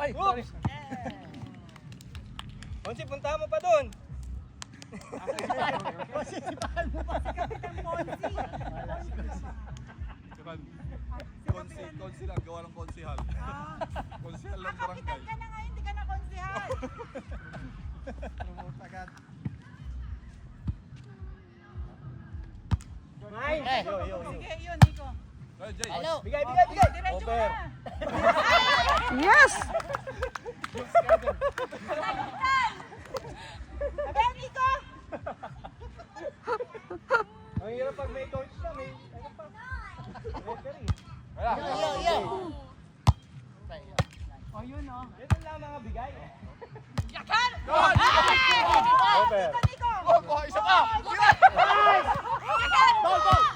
Ay, sorry. Konsi, punta mo pa doon. Sipahan mo pa si Kapitan Ponzi. Konsi lang, gawa ng konsihal. Konsihal ng Kapitan barangay. ka na ngayon, hindi ka na konsihal. Promote agad. Nice! Okay. Sige, yun, Nico. Hey, Jay. Hello. Bigay, bigay, bigay! Diretso mo Over. na. Yes! Again, Nico. Ang hirap pag may coach na, may ano pa? Referee. Wala. Yo. Oh, yun, oh. Yan ang lamang ang bigay. Yakan! Over. Nico, Nico. Oh, kuha isa pa. Yakan! Goal, goal!